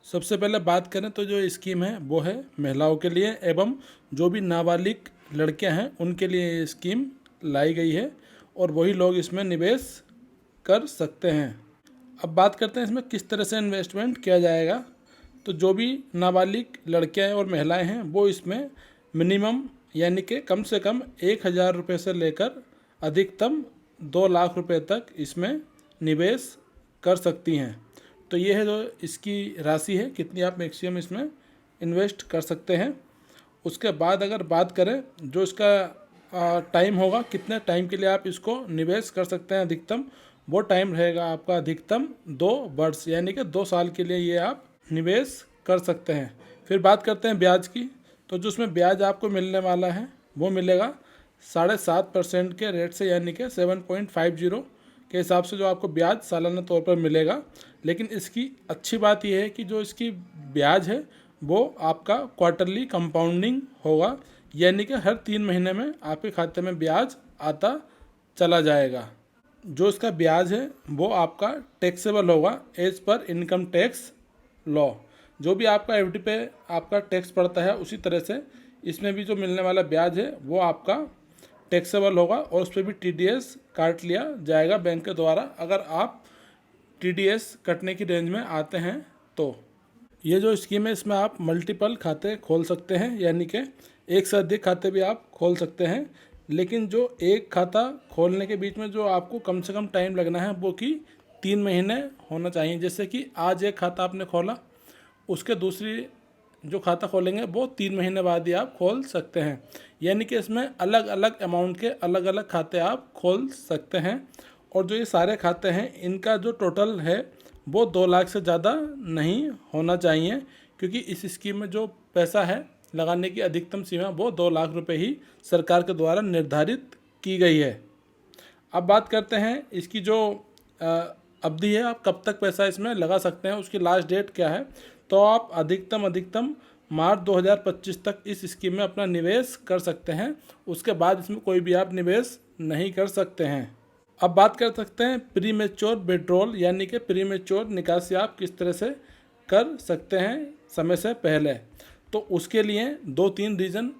सबसे पहले बात करें तो जो स्कीम है वो है महिलाओं के लिए एवं जो भी नाबालिग लड़कियां हैं उनके लिए ये स्कीम लाई गई है और वही लोग इसमें निवेश कर सकते हैं। अब बात करते हैं इसमें किस तरह से इन्वेस्टमेंट किया जाएगा। तो जो भी नाबालिग लड़कियां और महिलाएं हैं वो इसमें मिनिमम यानी कि कम से कम 1,000 रुपये से लेकर अधिकतम 2 लाख रुपए तक इसमें निवेश कर सकती हैं। तो ये है जो इसकी राशि है, कितनी आप मैक्सिमम इसमें इन्वेस्ट कर सकते हैं। उसके बाद अगर बात करें जो इसका टाइम होगा, कितने टाइम के लिए आप इसको निवेश कर सकते हैं अधिकतम, वो टाइम रहेगा आपका अधिकतम 2 वर्ष यानी कि 2 साल के लिए ये आप निवेश कर सकते हैं। फिर बात करते हैं ब्याज की। तो जो उसमें ब्याज आपको मिलने वाला है वो मिलेगा 7.5% के रेट से यानी कि 7.50 के हिसाब से जो आपको ब्याज सालाना तौर पर मिलेगा। लेकिन इसकी अच्छी बात यह है कि जो इसकी ब्याज है वो आपका क्वार्टरली कंपाउंडिंग होगा यानी कि हर 3 महीने में आपके खाते में ब्याज आता चला जाएगा। जो इसका ब्याज है वो आपका टैक्सेबल होगा as per income tax law. जो भी आपका एफडी पे आपका टैक्स पड़ता है उसी तरह से इसमें भी जो मिलने वाला ब्याज है वो आपका टैक्सेबल होगा और उस पर भी टीडीएस काट लिया जाएगा बैंक के द्वारा, अगर आप टीडीएस कटने की रेंज में आते हैं तो। ये जो स्कीम है इसमें आप मल्टीपल खाते खोल सकते हैं यानी कि एक से अधिक खाते भी आप खोल सकते हैं। लेकिन जो एक खाता खोलने के बीच में जो आपको कम से कम टाइम लगना है वो कि 3 महीने होना चाहिए। जैसे कि आज एक खाता आपने खोला, उसके दूसरी जो खाता खोलेंगे वो 3 महीने बाद ही आप खोल सकते हैं। यानी कि इसमें अलग अलग अमाउंट के अलग अलग खाते आप खोल सकते हैं। और जो ये सारे खाते हैं इनका जो टोटल है वो 2 लाख से ज़्यादा नहीं होना चाहिए, क्योंकि इस स्कीम में जो पैसा है लगाने की अधिकतम सीमा वो 2 लाख रुपए ही सरकार के द्वारा निर्धारित की गई है। अब बात करते हैं इसकी जो अवधि है, आप कब तक पैसा इसमें लगा सकते हैं, उसकी लास्ट डेट क्या है। तो आप अधिकतम मार्च 2025 तक इस स्कीम में अपना निवेश कर सकते हैं। उसके बाद इसमें कोई भी आप निवेश नहीं कर सकते हैं। अब बात कर सकते हैं प्री मैच्योर विड्रॉल यानी कि प्री मैच्योर निकासी आप किस तरह से कर सकते हैं समय से पहले। तो उसके लिए 2-3 रीज़न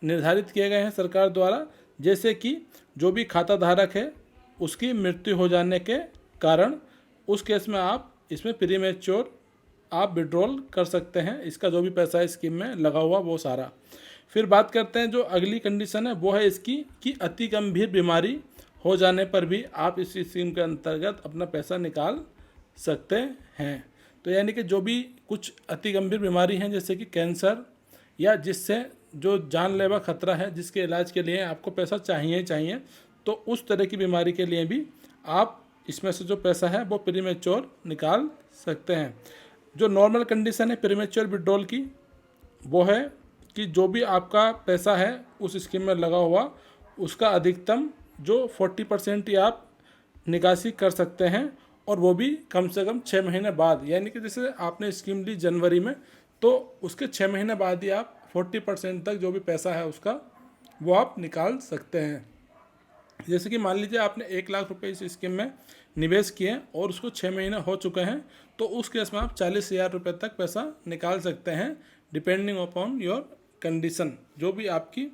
निर्धारित किए गए हैं सरकार द्वारा। जैसे कि जो भी खाता धारक है उसकी मृत्यु हो जाने के कारण उस केस में आप इसमें प्री मैच्योर आप विड्रॉल कर सकते हैं, इसका जो भी पैसा है स्कीम में लगा हुआ वो सारा। फिर बात करते हैं जो अगली कंडीशन है वो है इसकी कि अति गंभीर बीमारी हो जाने पर भी आप इस स्कीम के अंतर्गत अपना पैसा निकाल सकते हैं। तो यानी कि जो भी कुछ अति गंभीर बीमारी हैं जैसे कि कैंसर या जिससे जो जानलेवा खतरा है जिसके इलाज के लिए आपको पैसा चाहिए ही चाहिए, तो उस तरह की बीमारी के लिए भी आप इसमें से जो पैसा है वो प्री मैच्योर निकाल सकते हैं। जो नॉर्मल कंडीशन है प्री मैच्योर विड्रॉल की वो है कि जो भी आपका पैसा है उस स्कीम में लगा हुआ उसका अधिकतम जो 40% ही आप निकासी कर सकते हैं, और वो भी कम से कम 6 महीने बाद। यानी कि जैसे आपने स्कीम ली जनवरी में तो उसके 6 महीने बाद ही आप 40% तक जो भी पैसा है उसका वो आप निकाल सकते हैं। जैसे कि मान लीजिए आपने 1 लाख रुपए इस स्कीम में निवेश किए और उसको 6 महीने हो चुके हैं, तो उस केस में आप 40,000 रुपये तक पैसा निकाल सकते हैं डिपेंडिंग अपॉन योर कंडीशन। जो भी आपकी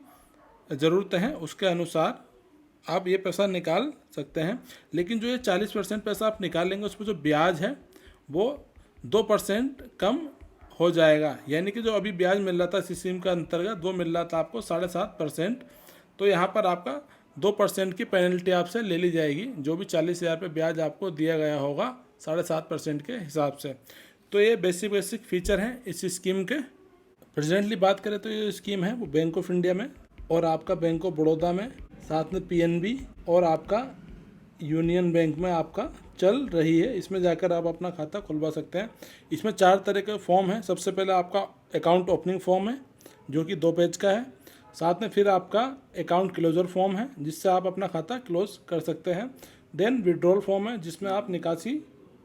ज़रूरत है उसके अनुसार आप ये पैसा निकाल सकते हैं। लेकिन जो ये 40% पैसा आप निकालेंगे उस पर जो ब्याज है वो 2% कम हो जाएगा। यानी कि जो अभी ब्याज मिल रहा था इस स्कीम के अंतर्गत वो मिल रहा था आपको 7.5%, तो यहाँ पर आपका 2% की पेनल्टी आपसे ले ली जाएगी। जो भी 40,000 रुपये ब्याज आपको दिया गया होगा 7.5% के हिसाब से। तो ये बेसिक फीचर हैं इस स्कीम के। प्रेजेंटली बात करें तो ये स्कीम है वो बैंक ऑफ इंडिया में और आपका बैंक ऑफ बड़ौदा में, साथ में पीएनबी और आपका यूनियन बैंक में आपका चल रही है। इसमें जाकर आप अपना खाता खुलवा सकते हैं। इसमें 4 तरह के फॉर्म हैं। सबसे पहले आपका अकाउंट ओपनिंग फॉर्म है जो कि 2 पेज का है। साथ में फिर आपका अकाउंट क्लोजर फॉर्म है जिससे आप अपना खाता क्लोज कर सकते हैं। देन विड्रॉल फॉर्म है जिसमें आप निकासी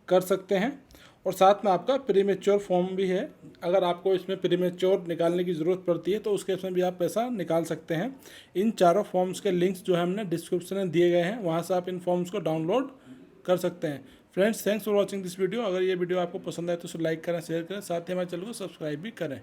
कर सकते हैं, और साथ में आपका प्री मैच्योर फॉर्म भी है। अगर आपको इसमें प्री मैच्योर निकालने की ज़रूरत पड़ती है तो उस केस में भी आप पैसा निकाल सकते हैं। इन चारों फॉर्म्स के लिंक्स जो है हमने डिस्क्रिप्शन में दिए गए हैं, वहाँ से आप इन फॉर्म्स को डाउनलोड कर सकते हैं। Friends, thanks for watching this video. अगर ये वीडियो आपको पसंद आए तो उसे लाइक करें, शेयर करें, साथ ही हमारे चैनल को सब्सक्राइब भी करें।